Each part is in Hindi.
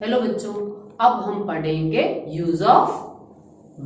हेलो बच्चों, अब हम पढ़ेंगे use of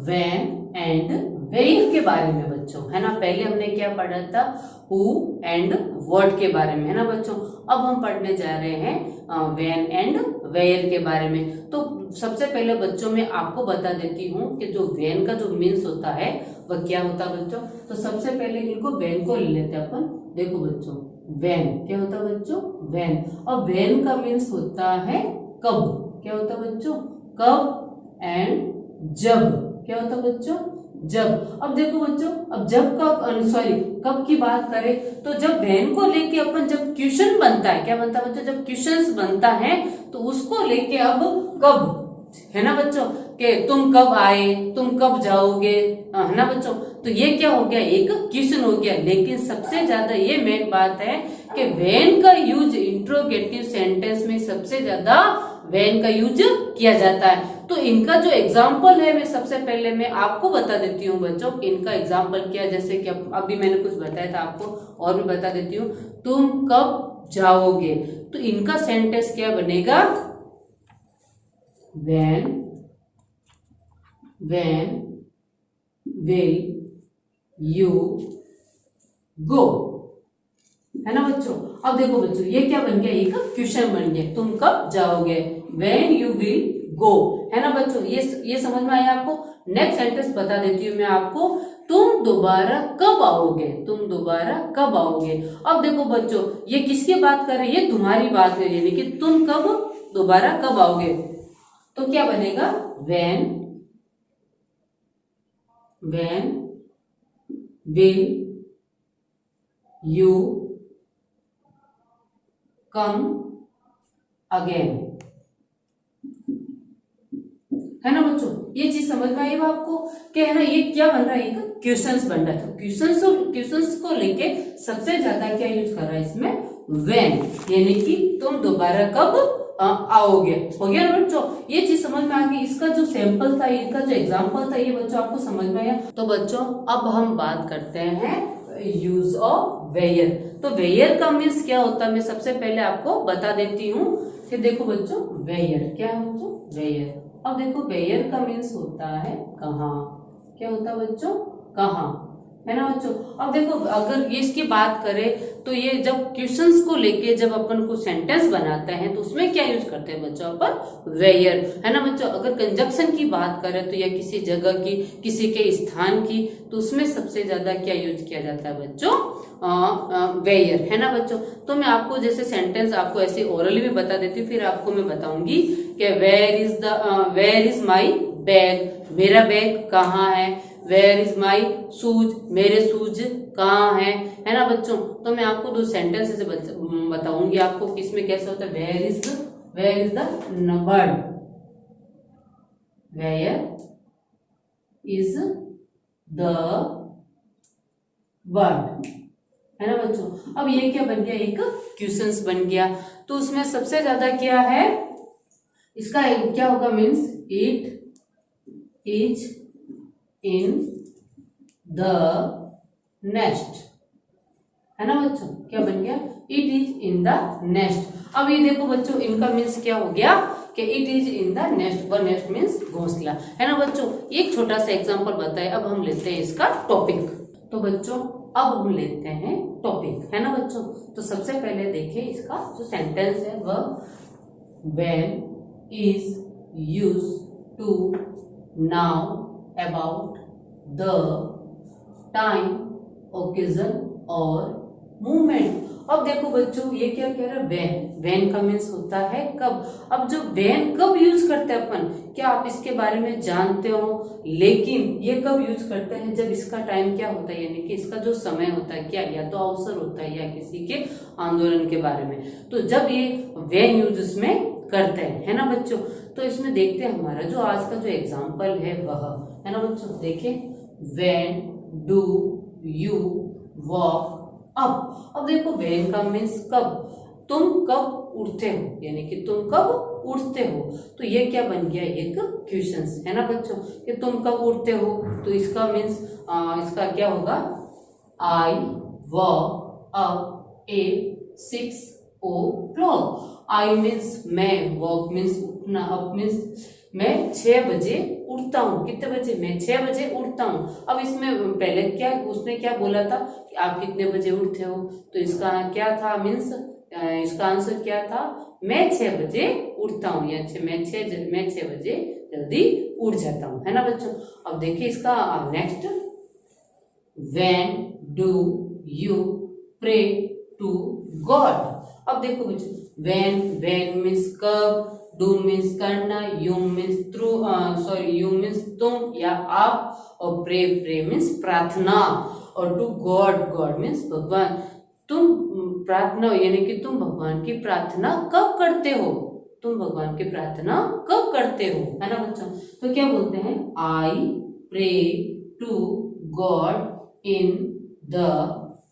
when and where के बारे में बच्चों, है ना। पहले हमने क्या पढ़ा था, हु एंड व्हाट के बारे में, है ना बच्चों। अब हम पढ़ने जा रहे हैं व्हेन एंड वेयर के बारे में। तो सबसे पहले बच्चों मैं आपको बता देती हूँ कि जो व्हेन का जो मीन्स होता है वह क्या होता है बच्चों। तो सबसे पहले इनको व्हेन को ले लेते हैं अपन। देखो बच्चों, व्हेन क्या होता है बच्चों, व्हेन। और व्हेन का मीन्स होता है कब। क्या होता है बच्चों, कब एंड जब। क्या होता है बच्चों, जब। अब देखो बच्चों, अब जब कब सॉरी कब की बात करें तो जब व्हेन को लेके अपन जब क्वेश्चन बनता है, क्या बनता है बच्चों, जब क्वेश्चंस बनता है तो उसको लेके अब कब, है ना बच्चों, कि तुम कब आए, तुम कब जाओगे, है ना बच्चों। तो ये क्या हो गया, एक क्वेश्चन हो गया। लेकिन सबसे ज्यादा ये मेन बात है कि व्हेन का यूज इंट्रोगेटिव सेंटेंस में सबसे ज्यादा व्हेन का यूज किया जाता है। तो इनका जो एग्जाम्पल है मैं सबसे पहले मैं आपको बता देती हूँ बच्चों, इनका एग्जाम्पल क्या है। जैसे कि अभी मैंने कुछ बताया था आपको, और भी बता देती हूँ। तुम कब जाओगे, तो इनका सेंटेंस क्या बनेगा, when will you go, है ना बच्चों। अब देखो बच्चों, ये क्या बन गया, एक क्वेश्चन बन गया, तुम कब जाओगे, when you will go, है ना बच्चों। ये समझ में आया आपको। नेक्स्ट सेंटेंस बता देती हूँ मैं आपको, तुम दोबारा कब आओगे, तुम दोबारा कब आओगे। अब देखो बच्चों, ये किसकी बात कर रही है, तुम्हारी बात कर रही है, लेकिन तुम कब दोबारा कब आओगे। तो क्या बनेगा, when will you come again, है ना बच्चों। ये चीज समझ में आई आपको कि, है ना, ये क्या बन रहा है, एक क्वेश्चंस बन रहा है। तो क्वेश्चंस को लेके सबसे ज्यादा क्या यूज कर रहा है इसमें, when, यानी कि तुम दोबारा कब आओगे। हो गया ना बच्चों, ये चीज समझ में आ गई। इसका जो सैंपल था, इसका जो एग्जांपल था, ये बच्चों आपको समझ में आया। तो बच्चों अब हम बात करते हैं यूज ऑफ वेयर। तो वेयर का मीन्स क्या होता है मैं सबसे पहले आपको बता देती हूँ कि देखो बच्चों, वेयर क्या है बच्चों, वेयर। अब देखो, वेयर का मीन्स होता है कहाँ। क्या होता है बच्चों, कहाँ, है ना बच्चों। अब देखो, अगर ये इसकी बात करें तो ये जब क्वेश्चंस को लेके जब अपन को सेंटेंस बनाते हैं तो उसमें क्या यूज करते हैं बच्चों, अपन वेयर, है ना बच्चों। अगर कंजक्शन की बात करें तो या किसी जगह की, किसी के स्थान की, तो उसमें सबसे ज्यादा क्या यूज किया जाता है बच्चों, वेयर, है ना बच्चों। तो मैं आपको जैसे सेंटेंस आपको ऐसे ओरली भी बता देती हूँ, फिर आपको मैं बताऊंगी कि वेयर इज माई बैग, मेरा बैग कहाँ है। वेयर इज माई शूज, मेरे शूज कहाँ है ना बच्चों। तो मैं आपको दो सेंटेंस से बताऊंगी आपको किसमें कैसे होता है। Where is the bird, where is the bird, है ना बच्चों। अब ये क्या बन गया, एक क्वेश्चंस बन गया। तो उसमें सबसे ज्यादा क्या है, इसका क्या होगा means, it is in the nest, है ना बच्चों। क्या बन गया, it is in the nest. अब ये देखो बच्चों, इनका मीन्स क्या हो गया कि it is in the nest, व नेस्ट मीन्स घोंसला, है ना बच्चों। एक छोटा सा एग्जांपल बताए। अब हम लेते हैं इसका टॉपिक। तो बच्चों अब हम लेते हैं टॉपिक, है ना बच्चों। तो सबसे पहले देखिए इसका जो सेंटेंस है वह, when is used to now about the time, occasion और movement। अब देखो बच्चों, ये क्या कह रहा है, when का मीन्स होता है कब। अब जो when कब यूज करते हैं अपन, क्या आप इसके बारे में जानते हो। लेकिन ये कब यूज करते हैं, जब इसका टाइम क्या होता है, यानी कि इसका जो समय होता है, क्या या तो अवसर होता है या किसी के आंदोलन के बारे में। तो जब ये when यूज उसमें करते हैं, है ना बच्चों। तो इसमें देखते हैं हमारा जो आज का जो एग्जाम्पल है वह, है ना बच्चों। देखिए, when do you walk up। अब देखो, when का मीन्स कब, तुम कब उठते हो, यानी कि तुम कब उठते हो। तो ये क्या बन गया, एक क्वेश्चन, है ना बच्चों, कि तुम कब उठते हो। तो इसका मीन्स इसका क्या होगा, I walk up at 6 o'clock। I means मैं, वॉक मीन्स उठना, अप मीन्स मैं 6 बजे उठता हूँ। कितने बजे? मैं 6 बजे उठता हूँ। अब इसमें पहले क्या उसने क्या बोला था कि आप कितने बजे उठते हो, तो इसका क्या था मीन्स इसका आंसर क्या था? मैं 6 बजे उठता हूँ या मैं 6 बजे जल्दी उठ जाता हूँ, है ना बच्चों। अब देखिए इसका next, when do you pray to God. अब देखो बच्चों, व्हेन मीन्स कब, डू मीन्स करना, यू मीन्स यू मीन्स तुम या आप, और प्रे मीन्स प्रार्थना, और टू गॉड मीन्स भगवान। तुम प्रार्थना यानी कि तुम भगवान की प्रार्थना कब करते हो? तुम भगवान की प्रार्थना कब करते हो, है ना बच्चों। तो क्या बोलते हैं? I pray to God in the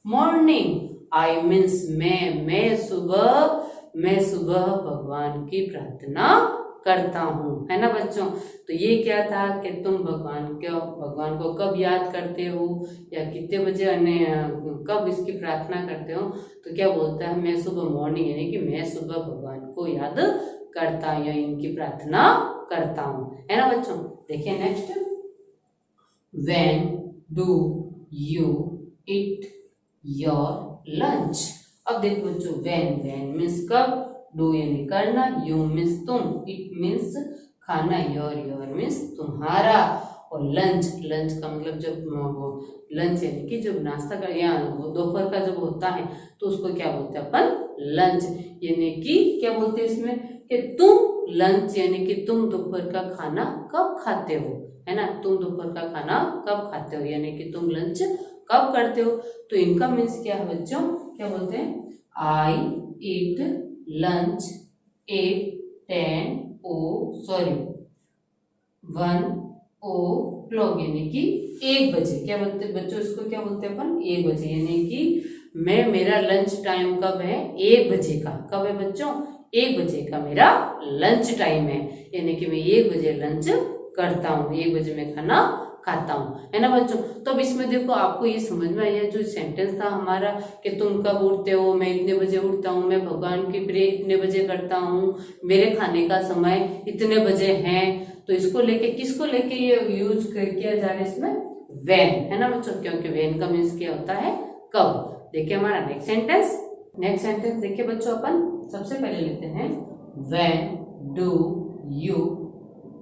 morning. I means मैं सुबह भगवान की प्रार्थना करता हूँ, है ना बच्चों। तो ये क्या था कि तुम भगवान को कब याद करते हो या कितने बजे कब इसकी प्रार्थना करते हो, तो क्या बोलता है? मैं सुबह मॉर्निंग यानी कि मैं सुबह भगवान को याद करता हूँ या इनकी प्रार्थना करता हूँ, है ना बच्चों। देखिए next, when do you eat your lunch. अब देखो बच्चों, व्हेन मीन्स कब, डू यानी करना, यू मीन्स तुम, इट मीन्स खाना, योर मीन्स तुम्हारा, और लंच का मतलब जब लंच यानी कि जब नाश्ता का या दोपहर का जब होता है तो उसको क्या बोलते हैं अपन? लंच। यानी कि क्या बोलते हैं इसमें कि तुम लंच यानी कि तुम दोपहर का खाना कब खाते हो, है ना। तुम दोपहर का खाना कब खाते हो यानी कि तुम लंच कब करते हो। तो इनका मीन्स क्या है बच्चों? क्या बोलते हैं? आई ईट लंच 1 o'clock यानी कि 1 बजे। क्या बोलते हैं बच्चों? इसको क्या बोलते हैं अपन? 1 बजे यानी कि मेरा लंच टाइम कब है? 1 बजे का। कब है बच्चों? 1 बजे का मेरा लंच टाइम है, यानी कि मैं 1 बजे लंच करता हूँ, 1 बजे मैं खाना खाता हूँ, है ना बच्चों। तो अब इसमें देखो आपको ये समझ में आया जो सेंटेंस था हमारा कि तुम कब उठते हो, मैं इतने बजे उठता हूँ, मैं भगवान की प्रे इतने बजे करता हूँ, मेरे खाने का समय इतने बजे है। तो इसको लेके किसको लेके ये यूज किया जा रहा है इसमें? व्हेन, है ना बच्चों, क्योंकि व्हेन का मीन्स क्या होता है? कब। देखिए हमारा नेक्स्ट सेंटेंस देखिए बच्चों, अपन सबसे पहले लेते हैं व्हेन डू यू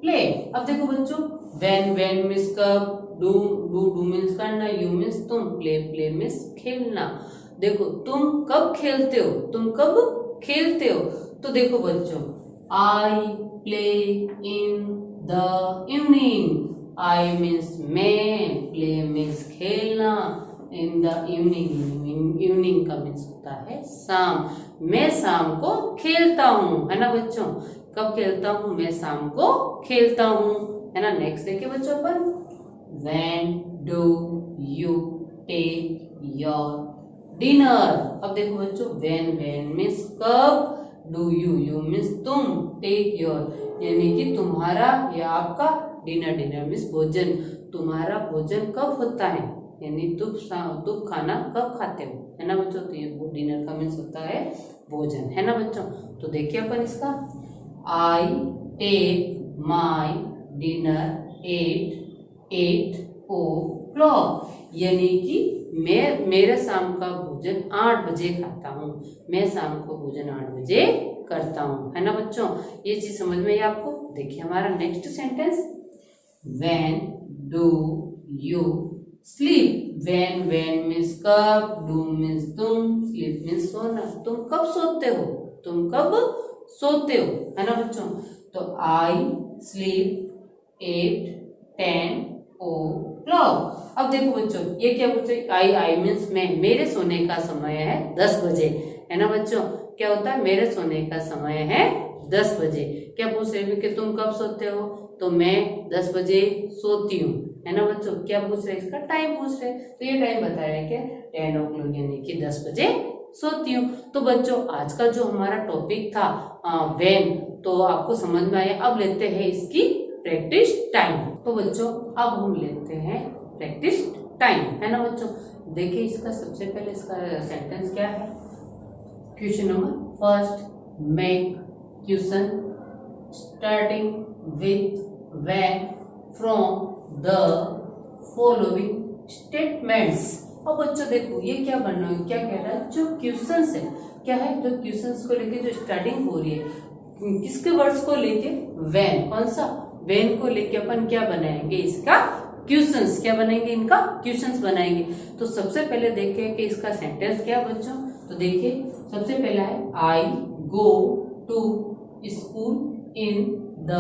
प्ले। अब देखो बच्चों, व्हेन मीन्स कब, डू मीन्स करना, यू मीन्स तुम, प्ले मीन्स खेलना। देखो तुम कब खेलते हो, तो देखो बच्चों, I play in the evening. I means मैं, प्ले मीन्स खेलना, इन द इवनिंग का मीन्स होता है शाम। मैं शाम को खेलता हूँ, है ना बच्चों। कब खेलता हूँ? मैं शाम को खेलता हूँ, है ना। नेक्स्ट देखिए बच्चों अपन, when do you take your dinner. अब देखो बच्चों, व्हेन मीन्स कब, डू यू मीन्स तुम, टेक योर यानी कि तुम्हारा या आपका, डिनर मीन्स भोजन। तुम्हारा भोजन कब होता है यानी तुम खाना कब खाते हो, है ना बच्चों। तो ये डिनर का मीन्स होता है भोजन, है ना बच्चों। तो देखिए अपन इसका, आई टेक माई डिनर 8 o'clock यानी कि मैं मेरे शाम का भोजन 8 बजे खाता हूँ। मैं शाम को भोजन 8 बजे करता हूँ, है ना बच्चों। ये चीज समझ में आई आपको। देखिए हमारा next sentence, when do you sleep. When means कब, डू मीन्स तुम, स्लीप मीन्स सोना। तुम कब सोते हो, है ना बच्चों। तो आई स्लीप 10 o'clock। अब देखो बच्चों, ये क्या बोलते हैं? आई मीन्स मैं, मेरे सोने का समय है 10 बजे, है ना बच्चों। क्या होता है? मेरे सोने का समय है 10 बजे। क्या पूछ रहे हैं कि तुम कब सोते हो? तो मैं 10 बजे सोती हूँ, है ना बच्चों। क्या पूछ रहे हैं? इसका टाइम पूछ रहे हैं। तो ये टाइम बता रहे हैं कि 10 o'clock यानी कि 10 बजे सोती हूँ। तो बच्चों आज का जो हमारा टॉपिक था व्हेन, तो आपको समझ में आया। अब लेते हैं इसकी प्रैक्टिस टाइम। तो बच्चों अब हम लेते हैं प्रैक्टिस टाइम, है ना बच्चों। देखिए इसका सबसे पहले इसका सेंटेंस क्या है। Question number first, make question starting with when from the following statements। अब बच्चों देखो ये क्या बनना है, क्या कह रहा है, जो क्वेश्चंस है क्या है, जो क्वेश्चंस को लेके जो स्टार्टिंग हो रही है किसके वर्ड्स को लेके, when, कौन सा, when को लेके अपन क्या बनाएंगे, इसका क्वेश्चंस, क्या बनाएंगे, इनका क्वेश्चंस बनाएंगे। तो सबसे पहले देखें कि इसका सेंटेंस क्या है बच्चों। तो देखिए सबसे पहला है I go to school in the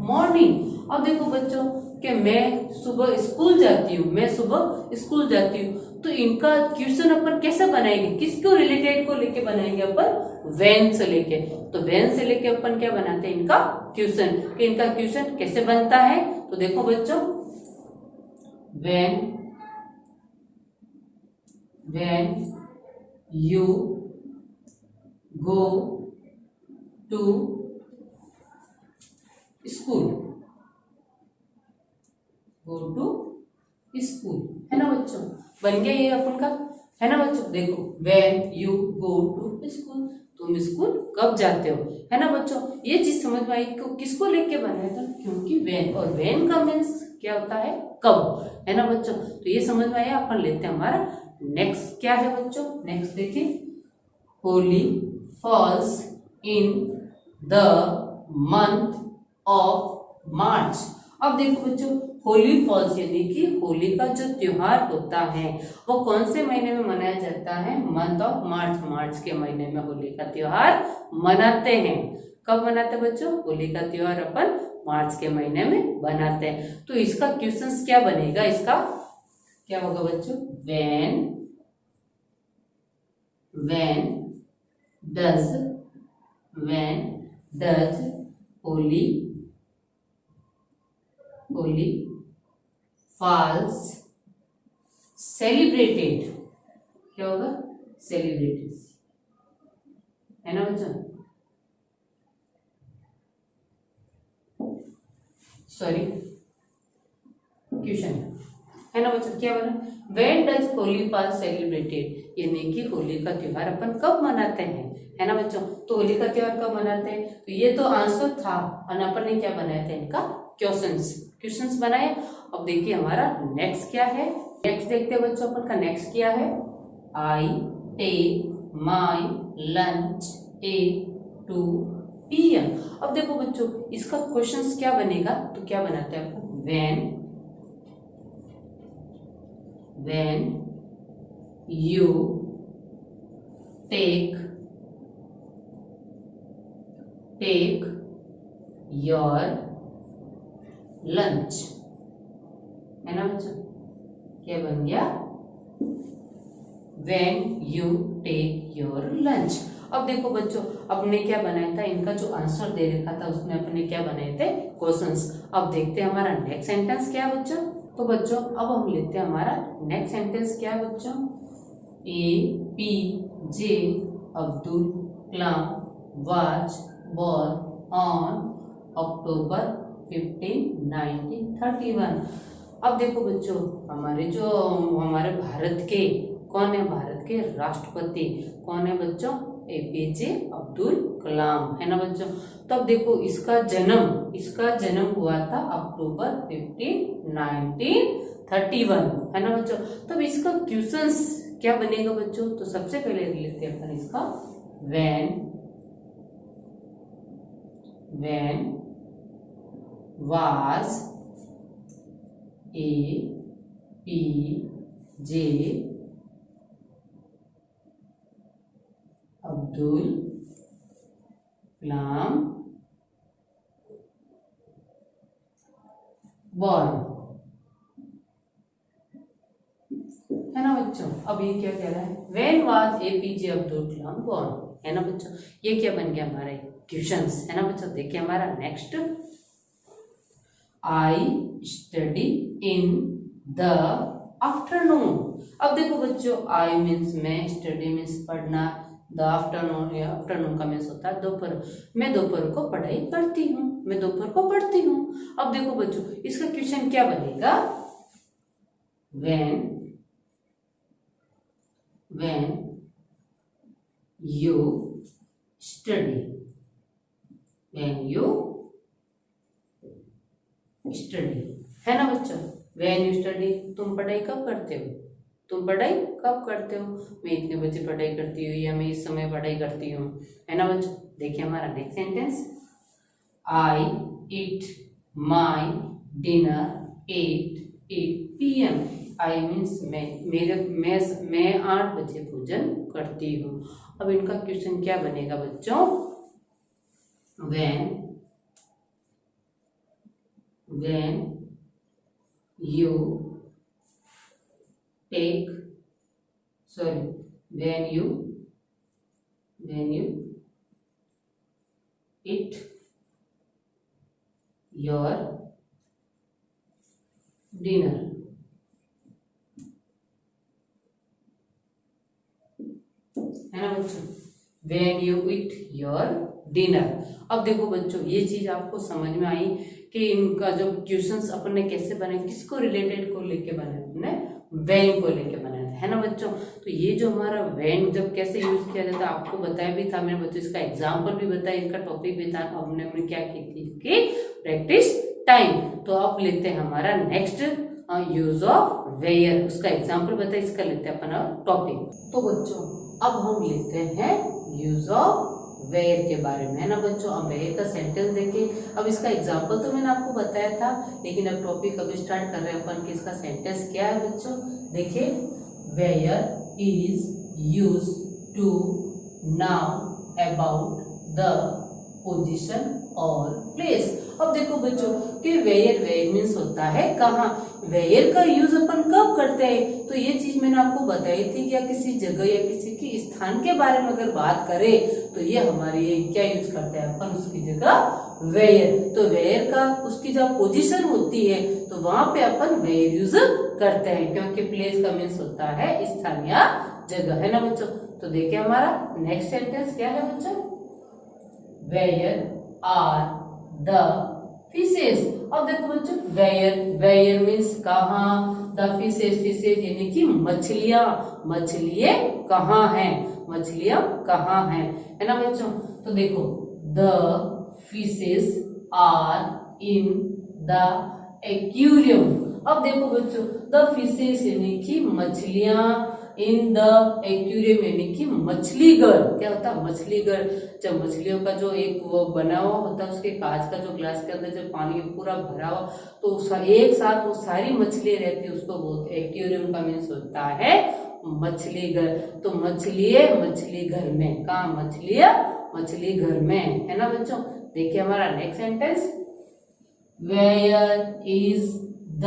morning. अब देखो बच्चों कि मैं सुबह स्कूल जाती हूँ, मैं सुबह स्कूल जाती हूँ, तो इनका क्वेश्चन अपन कैसे बनाएंगे, किसको रिलेटेड को लेके बनाएंगे अपन, व्हेन से लेके। तो व्हेन से लेके अपन क्या बनाते हैं, इनका क्वेश्चन, कि इनका क्वेश्चन कैसे बनता है। तो देखो बच्चों when you go to school, go to school, है ना बच्चों, बन गया ये अपन का, है ना बच्चों। देखो when you go to school, तुम स्कूल कब जाते हो, है ना बच्चों। ये चीज समझ में आई को किसको लेके बनाया था, क्योंकि when, और when का मीन्स क्या होता है, कब, है ना बच्चों। तो ये समझ में आया। अपन लेते हैं हमारा नेक्स्ट क्या है बच्चों। नेक्स्ट देखिए Holi falls in the month of March. अब देखो बच्चों होली फॉल्स यानी कि होली का जो त्योहार होता है वो कौन से महीने में मनाया जाता है, मंथ ऑफ मार्च, मार्च के महीने में होली का त्योहार मनाते हैं। कब मनाते हैं बच्चों, होली का त्योहार अपन मार्च के महीने में बनाते हैं। तो इसका क्वेश्चंस क्या बनेगा, इसका क्या होगा बच्चों, when does Holi falls celebrated, क्या होगा, सेलिब्रेटेड, है ना बच्चों, सॉरी क्वेश्चन, है ना बच्चों। क्या बना, when does Holi falls celebrated, यानी कि होली का त्योहार अपन कब मनाते हैं, है ना बच्चों। तो होली का त्योहार कब मनाते हैं, तो ये तो आंसर था और अपन ने क्या बनाया था, इनका क्वेश्चंस बनाए। अब देखिए हमारा नेक्स्ट क्या है, नेक्स्ट देखते हैं बच्चों अपन का नेक्स्ट क्या है, I take my lunch at 2 PM। अब देखो बच्चों इसका क्वेश्चंस क्या बनेगा, तो क्या बनाते हैं अपन, when you take your lunch, है ना बच्चों, क्या बन गया, when you take your lunch। अब देखो बच्चों अपने क्या बनाया था, इनका जो आंसर दे रखा था उसमें अपने क्या बनाए थे, क्वेश्चंस। अब देखते हैं हमारा नेक्स्ट सेंटेंस क्या है बच्चों। तो बच्चों अब हम लेते हैं हमारा नेक्स्ट सेंटेंस क्या है बच्चों, APJ Abdul Kalam was born on October 15, 1931। अब देखो बच्चों हमारे भारत के कौन है, भारत के राष्ट्रपति कौन है बच्चों, APJ अब्दुल कलाम, है ना बच्चों। तब देखो इसका जन्म हुआ था October 15, 1931, है ना बच्चों। तब इसका क्वेश्चंस क्या बनेगा बच्चों, तो सबसे पहले लेते हैं अपन इसका when was APJ Abdul Kalam born, है ना बच्चों। अब ये क्या कह रहा है, when was APJ Abdul Kalam born, है ना बच्चों। ये क्या बन गया हमारा क्वेश्चंस, है ना बच्चों। देखिए हमारा next, I study in the afternoon. अब देखो बच्चों आई मीन्स मैं, स्टडी मीन्स पढ़ना, द आफ्टरनून, या आफ्टरनून का मीन्स होता है दोपहर, मैं दोपहर को पढ़ाई करती हूँ, मैं दोपहर को पढ़ती हूँ। अब देखो बच्चों इसका क्वेश्चन क्या बनेगा, when you study you study, है ना बच्चों। व्हेन यू स्टडी, तुम पढ़ाई कब करते हो, तुम पढ़ाई कब करते हो, मैं इतने बजे पढ़ाई करती हूँ या मैं इस समय पढ़ाई करती हूँ, है ना बच्चों। देखिए हमारा next sentence, I eat my dinner eight PM। I means मैं 8 बजे भोजन करती हूँ। अब इनका क्वेश्चन क्या बनेगा बच्चों, when you take sorry when you eat your dinner, है ना बच्चों, when you eat your dinner। अब देखो बच्चों ये चीज आपको समझ में आई कि इनका जो क्वेश्चंस अपन ने कैसे बने, किसको रिलेटेड को लेके बने, अपने वेन को लेके बने थे, है ना बच्चों। तो ये जो हमारा वेन जब कैसे यूज किया जाता है आपको बताया भी था मेरे बच्चों, इसका एग्जाम्पल भी बताया, इसका टॉपिक भी था। अब हमने क्या की थी कि प्रैक्टिस टाइम। तो अब लेते हैं हमारा नेक्स्ट यूज ऑफ वेयर, उसका एग्जाम्पल बताया, इसका लेते हैं अपना टॉपिक। तो बच्चों अब हम लेते हैं यूज ऑफ वेयर के बारे में, है ना बच्चों। अब वेयर का सेंटेंस देखिए, अब इसका एग्जाम्पल तो मैंने आपको बताया था, लेकिन अब टॉपिक अभी स्टार्ट कर रहे हैं अपन कि इसका सेंटेंस क्या है बच्चों। देखिए, where is use to known about the position और प्लेस। अब देखो बच्चों कि वेयर मीन्स होता है कहाँ, वेयर का यूज अपन कब करते हैं, तो ये चीज मैंने आपको बताई थी, या किसी जगह या किसी की स्थान के बारे में अगर बात करें तो ये हमारी क्या यूज करते हैं अपन, उसकी जगह वेयर। तो वेयर का उसकी जब पोजीशन होती है तो वहां पे अपन वेयर यूज करते हैं, क्योंकि प्लेस का मीन्स होता है स्थान या जगह, है ना बच्चों। तो देखिए हमारा नेक्स्ट सेंटेंस क्या है बच्चों, वेयर आर द फिशेस। अब देखो बच्चों वेयर मीन्स कहाँ, द फिशेस यानी कि मछलियां कहाँ हैं, मछलियां कहाँ हैं, है ना बच्चों। तो देखो the fishes are in the aquarium. अब देखो बच्चों द फिशेस यानी कि मछलियां, इन द एक्वेरियम यानी कि मछली घर। क्या होता है मछली घर, जब मछलियों का जो एक वो बना हुआ होता है, उसके कांच का जो ग्लास के अंदर जब पानी पूरा भरा हुआ तो एक साथ वो सारी मछलियां रहती है, उसको बोलते हैं एक्वेरियम का मीन्स होता है मछली घर। तो मछली घर में, कहाँ मछलियां मछली घर में, है ना बच्चों। देखिए हमारा next sentence, where is the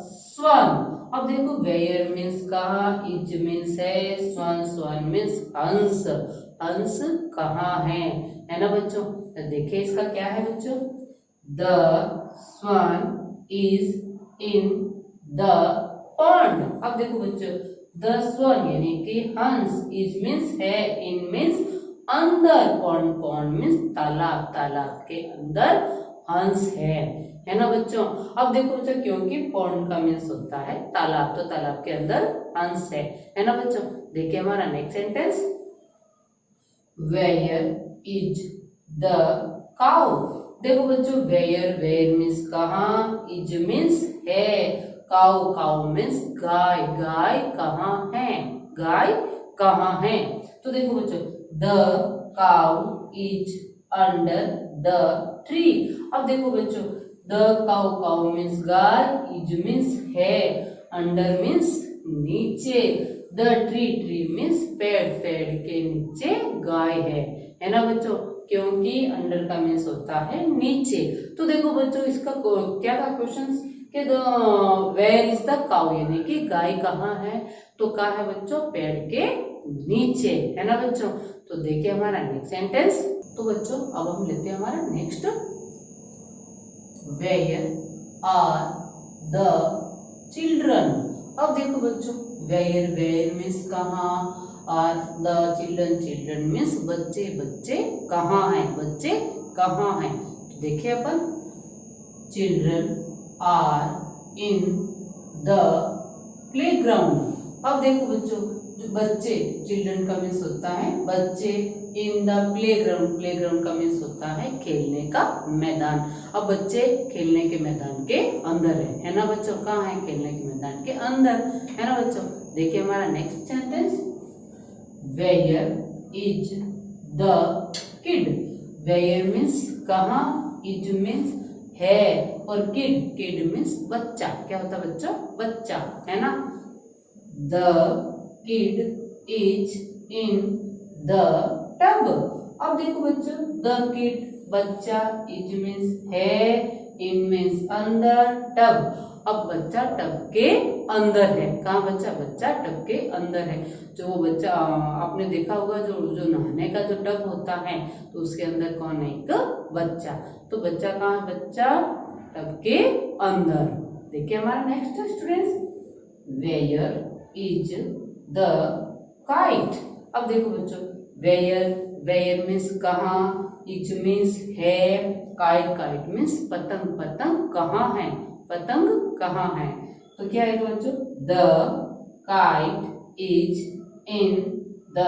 swan. अब देखो वेयर मीन्स कहाँ, इज मीन्स है, स्वन मीन्स हंस कहाँ है ना बच्चों। तो देखिए इसका क्या है बच्चों, the swan is in the pond. अब देखो बच्चों द स्वन यानी कि हंस, इज मीन्स है, इन मीन्स अंदर, पॉन्ड मीन्स तालाब के अंदर हंस है ना बच्चों। अब देखो बच्चों क्योंकि पॉन्ड का मीन्स होता है तालाब, तो तालाब के अंदर हंस है ना बच्चों। देखिए हमारा next sentence, where is the cow. देखो बच्चों वेयर मीन्स कहाँ, इज मीन्स है, काउ मीन्स गाय कहाँ है। तो देखो बच्चों the cow is under the tree. अब देखो बच्चों द काउ मीन्स गाय, इज मीन्स है, अंडर मीन्स नीचे, द ट्री मीन्स पेड़ के नीचे गाय है ना बच्चों, क्योंकि अंडर का मीन्स होता है नीचे। तो देखो बच्चों इसका क्या था क्वेश्चन कि वेयर इज द काउ यानी कि गाय कहाँ है, तो कहाँ है बच्चों, पेड़ के नीचे, है ना बच्चों। तो देखिए हमारा नेक्स्ट सेंटेंस। तो बच्चों अब हम लेते हैं हमारा next, where are the children. अब देखो बच्चों वेयर मीन्स कहाँ, आर द चिल्ड्रन मीन्स बच्चे कहाँ हैं। तो देखिए अपन, children are in the playground. अब देखो बच्चों जो बच्चे, चिल्ड्रन का मीन्स होता है बच्चे, इन द प्लेग्राउंड, प्लेग्राउंड का मीन्स होता है खेलने का मैदान। अब बच्चे खेलने के मैदान के अंदर है ना बच्चों, कहाँ है, खेलने के मैदान के अंदर, है ना बच्चों। देखिए हमारा next sentence, where is the kid. Where means कहाँ, इज मीन्स है, और किड, किड मीन्स बच्चा, क्या होता है बच्चों, बच्चा, है ना। The kid is in the tub. अब देखो बच्चों, द किड बच्चा, इज मीन्स है, इन मीन्स अंदर, टब, अब बच्चा टब के अंदर है। कहाँ बच्चा, बच्चा टब के अंदर है। जो वो बच्चा आपने देखा होगा, जो जो नहाने का जो टब होता है तो उसके अंदर कौन है, एक बच्चा। तो बच्चा कहाँ है, बच्चा टब के अंदर। देखिए हमारा next students, where is the kite. अब देखो बच्चों, वेयर, वेयर मीन्स कहाँ, इज मीन्स है, काइट, काइट मीन्स पतंग, पतंग कहाँ है, पतंग कहाँ है। तो क्या है बच्चों, the kite is in the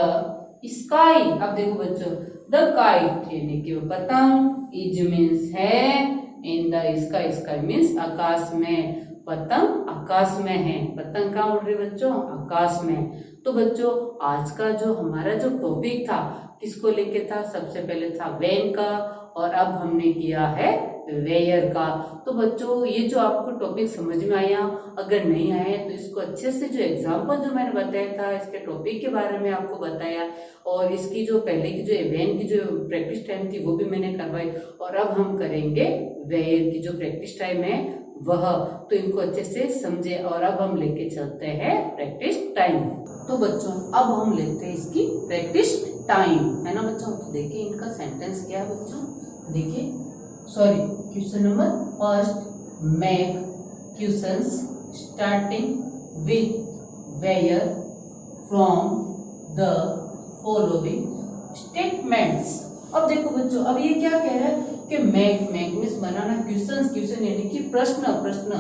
sky. अब देखो बच्चों, द काइट यानी कि वो पतंग, इज मीन्स है, in the sky, sky means आकाश में, पतंग आकाश में है। पतंग कहाँ उड़ रही बच्चों, आकाश में। तो बच्चों आज का जो हमारा जो टॉपिक था, किसको लेके था, सबसे पहले था वेन का, और अब हमने किया है वेयर का। तो बच्चों ये जो आपको टॉपिक समझ में आया, अगर नहीं आया तो इसको अच्छे से, जो एग्जाम्पल जो मैंने बताया था, इसके टॉपिक के बारे में आपको बताया, और इसकी जो पहले की जो वेन की जो प्रैक्टिस टाइम थी वो भी मैंने करवाई, और अब हम करेंगे वेयर की जो प्रैक्टिस टाइम है वह। तो इनको अच्छे से समझे, और अब हम लेके चलते हैं प्रैक्टिस टाइम। तो बच्चों अब हम लेते हैं इसकी प्रैक्टिस टाइम, है ना बच्चों। तो देखिए इनका सेंटेंस क्या है बच्चों, देखिए, sorry, question number first, make questions starting with where from the following statements. अब देखो बच्चों, अब ये क्या कह रहा है कि मेक, मेक मीन्स बनाना, क्वेश्चंस, क्वेश्चन यानी कि प्रश्न, प्रश्न,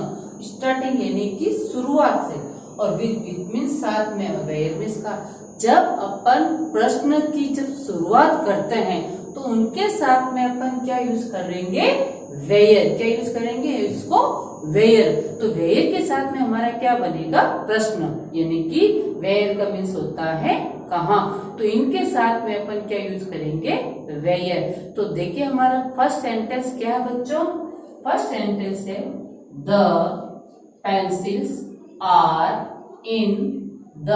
स्टार्टिंग यानी कि शुरुआत से, और विथ, विथ मीन्स साथ में, और वेयर मीन्स का। जब अपन प्रश्न की जब शुरुआत करते हैं तो उनके साथ में अपन क्या यूज करेंगे, वेयर। क्या यूज करेंगे, इसको वेयर। तो वेयर के साथ में हमारा क्या बनेगा, प्रश्न, यानी कि वेयर का मीन्स होता है कहाँ। तो इनके साथ में अपन क्या यूज करेंगे, वेयर। तो देखिए हमारा फर्स्ट सेंटेंस क्या है बच्चों, फर्स्ट सेंटेंस है the pencils are in the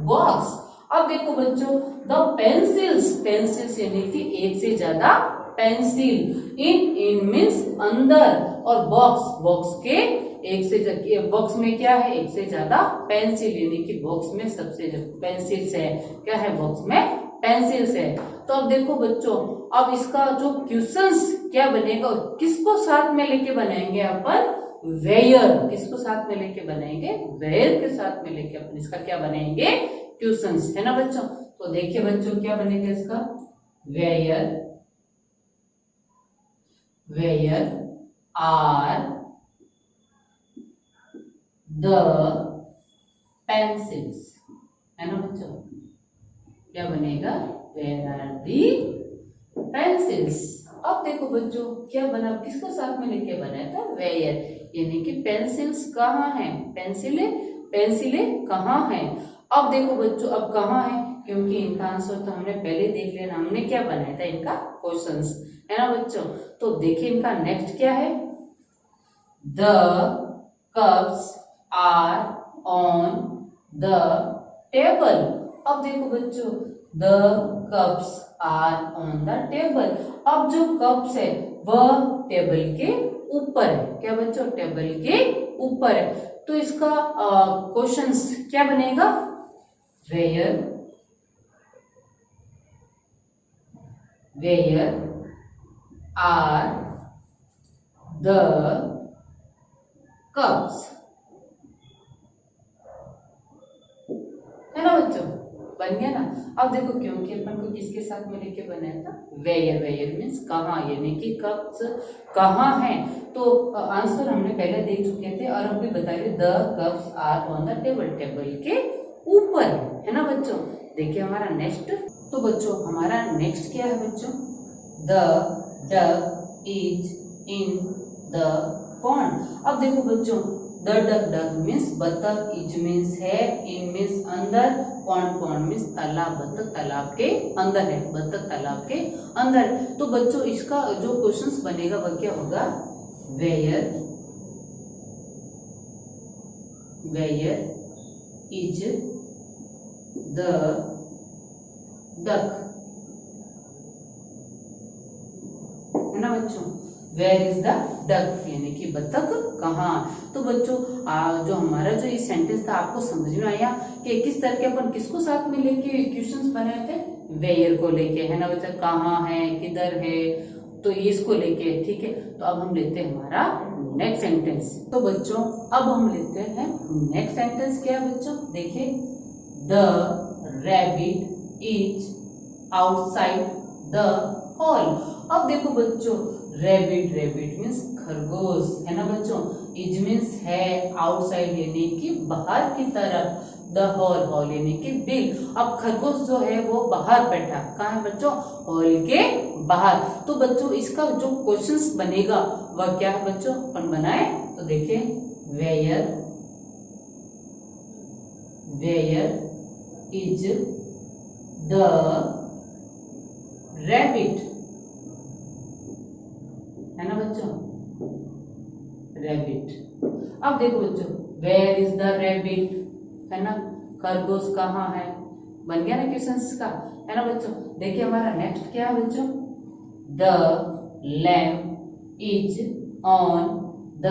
box. अब देखो बच्चों, द पेंसिल्स, पेंसिल्स यानी कि एक से ज्यादा पेंसिल, इन मीन्स अंदर, और बॉक्स, बॉक्स के एक से, बॉक्स में क्या है, एक से ज्यादा पेंसिल, यानी कि बॉक्स में सबसे पेंसिल्स है, क्या है, बॉक्स में पेंसिल्स है। तो अब देखो बच्चों, अब इसका जो क्वेश्चंस क्या बनेगा, किसको साथ में लेके बनाएंगे अपन, वेयर। किसको साथ में लेके बनाएंगे, वेयर के साथ में लेके अपन इसका क्या बनाएंगे, क्वेश्चंस, है ना बच्चों। तो देखिए बच्चों क्या बनेगा इसका, where, where are the pencils, है ना बच्चों, क्या बनेगा, वेयर आर दी पेंसिल्स। अब देखो बच्चों क्या बना, किसको साथ में लेके बनाया था, वेयर, यानी कि पेंसिल्स कहाँ हैं, पेंसिलें, पेंसिलें कहाँ हैं। अब देखो बच्चों, अब कहाँ है, क्योंकि इनका आंसर तो हमने पहले देख लिया, हमने क्या बनाया था, इनका क्वेश्चंस, है ना बच्चों। तो देखिए इनका नेक्स्ट क्या है, the cups are on the table. अब देखो बच्चों, the cups are on the table. अब जो कप्स है वह टेबल के ऊपर है, क्या बच्चों, टेबल के ऊपर है। तो इसका क्वेश्चंस क्या बनेगा, where, where are the cups, है ना बच्चों, बन गया ना। अब देखो क्योंकि अपन को किसके साथ में लेके बनाया था, वेयर, वेयर मीन्स कहाँ, यानी कि कप्स कहाँ है। तो आंसर हमने पहले देख चुके थे, और अब भी बता रहे, the cups are on the table, table के ऊपर है। है ना बच्चों। देखिए हमारा नेक्स्ट, तो बच्चों हमारा नेक्स्ट क्या है बच्चों, the duck is in the pond. अब देखो बच्चों, द डक, डक मीन्स बतख, इज मीन्स है, इन मीन्स अंदर, पॉन्ड, पॉन्ड मीन्स तालाब, बतख तालाब के अंदर है, बतख तालाब के अंदर। तो बच्चों इसका जो क्वेश्चंस बनेगा वह क्या होगा, वेयर इज द डक, है ना बच्चों, वेयर इज द डक यानी कि बतख कहाँ। तो बच्चों जो हमारा जो ये सेंटेंस था आपको समझ में आया कि किस तरह के अपन किसको साथ में लेके क्वेश्चंस बनाए थे, वेयर को लेके, है ना बच्चा, कहाँ है, किधर है, तो इसको लेके, ठीक है। तो अब हम लेते हैं हमारा नेक्स्ट सेंटेंस। तो बच्चों अब हम लेते हैं नेक्स्ट सेंटेंस, क्या है बच्चों, देखिए, the rabbit is outside the hall. अब देखो बच्चों, रैबिट, रैबिट मीन्स खरगोश, है ना बच्चों, इज मीन्स है, आउटसाइड यानी कि बाहर की तरफ, द हॉल, हॉल यानी कि बिल। अब खरगोश जो है वो बाहर बैठा, कहाँ है बच्चों, हॉल के बाहर। तो बच्चों इसका जो क्वेश्चंस बनेगा वह क्या है बच्चों, अपन बनाए, तो देखिए, वेयर इज द रैबिट, है ना बच्चों, रैबिट। अब देखो बच्चों, वेयर इज द रैबिट, है ना, खरगोश कहाँ है, बन गया ना क्वेश्चन का, है ना बच्चों। देखिए हमारा नेक्स्ट क्या है बच्चों, the lamp is on the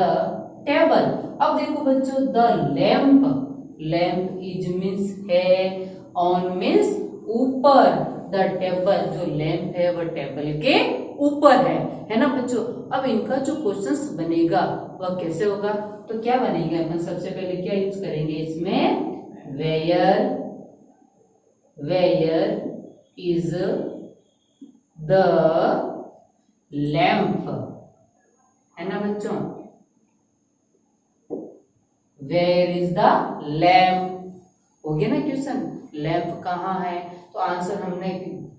table. अब देखो बच्चों, the lamp, lamp is means है, ऑन मीन्स ऊपर, द टेबल, जो लैम्प है वह टेबल के ऊपर है ना बच्चों। अब इनका जो क्वेश्चंस बनेगा वह कैसे होगा, तो क्या बनेगा, अपन सबसे पहले क्या यूज करेंगे इसमें, वेयर इज द लैम्प, है ना बच्चों, वेयर इज द लैम्प, हो गया ना क्वेश्चन, लैम्प कहाँ है। तो आंसर हमने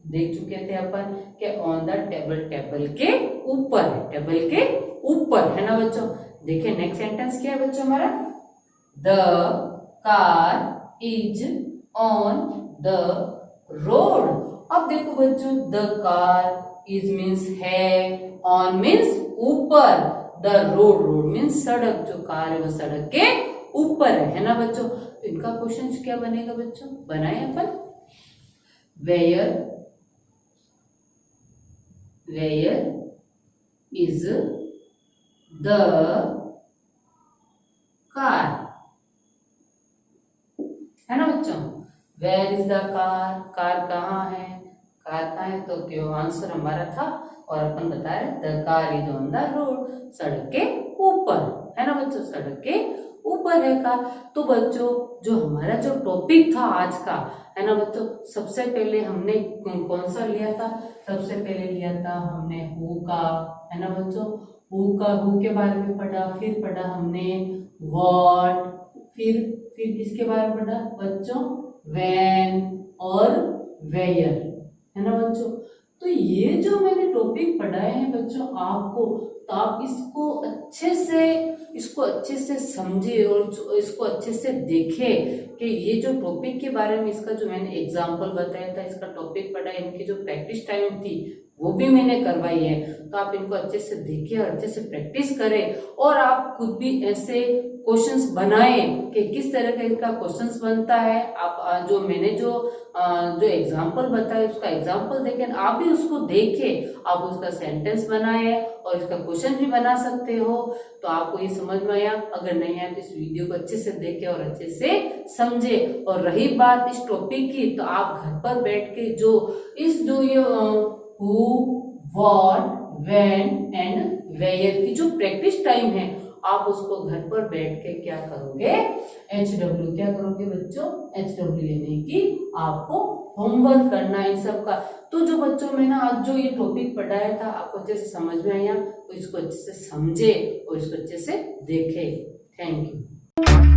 देख चुके थे अपन कि ऑन द टेबल, टेबल के ऊपर है, टेबल के ऊपर, है ना बच्चों। देखिए नेक्स्ट सेंटेंस क्या है बच्चों हमारा, the car is on the road. अब देखो बच्चों, द कार इज मीन्स है, ऑन मीन्स ऊपर, द रोड, रोड मीन्स सड़क, जो कार है वो सड़क के ऊपर है ना बच्चों। तो इनका क्वेश्चन क्या बनेगा बच्चों, बनाए अपन, वेयर इज द कार, है ना बच्चों, where is the car, car कहाँ है, कार कहाँ है, तो क्यों आंसर हमारा था, और अपन बता रहे the car is on the road, सड़क के ऊपर, है ना बच्चों, सड़क के ऊपर है कार। तो बच्चों जो हमारा जो टॉपिक था आज का, है ना बच्चों, सबसे पहले हमने कौन सा लिया था, सबसे पहले लिया था हमने हु का, है ना बच्चों, हु के बारे में पढ़ा, फिर पढ़ा हमने व्हाट, फिर इसके बारे में पढ़ा बच्चों व्हेन और वेयर, है ना बच्चों। तो ये जो मैंने टॉपिक पढ़ाए हैं बच्चों आपको, तो आप इसको अच्छे से समझे और इसको अच्छे से देखे कि ये जो टॉपिक के बारे में, इसका जो मैंने एग्जाम्पल बताया था, इसका टॉपिक पढ़ा, इनकी जो प्रैक्टिस टाइम थी वो भी मैंने करवाई है। तो आप इनको अच्छे से देखिए और अच्छे से प्रैक्टिस करें, और आप खुद भी ऐसे क्वेश्चंस बनाएं कि किस तरह का इनका क्वेश्चंस बनता है। आप जो मैंने जो एग्जाम्पल बताया उसका एग्जाम्पल देखें, आप भी उसको देखें, आप उसका सेंटेंस बनाएं और इसका क्वेश्चन भी बना सकते हो। तो आपको ये समझ में आया, अगर नहीं आया तो इस वीडियो को अच्छे से देखें और अच्छे से समझे। और रही बात इस टॉपिक की, तो आप घर पर बैठ के जो ये who, what, when and where की जो प्रैक्टिस टाइम है, आप उसको घर पर बैठ के क्या करोगे, HW क्या करोगे बच्चों, HW यानी कि आपको होमवर्क करना है इन सब का। तो जो बच्चों मैंने आज जो ये टॉपिक पढ़ाया था आपको अच्छे से समझ में आया, तो इसको अच्छे से समझे और इसको अच्छे से देखे। Thank you.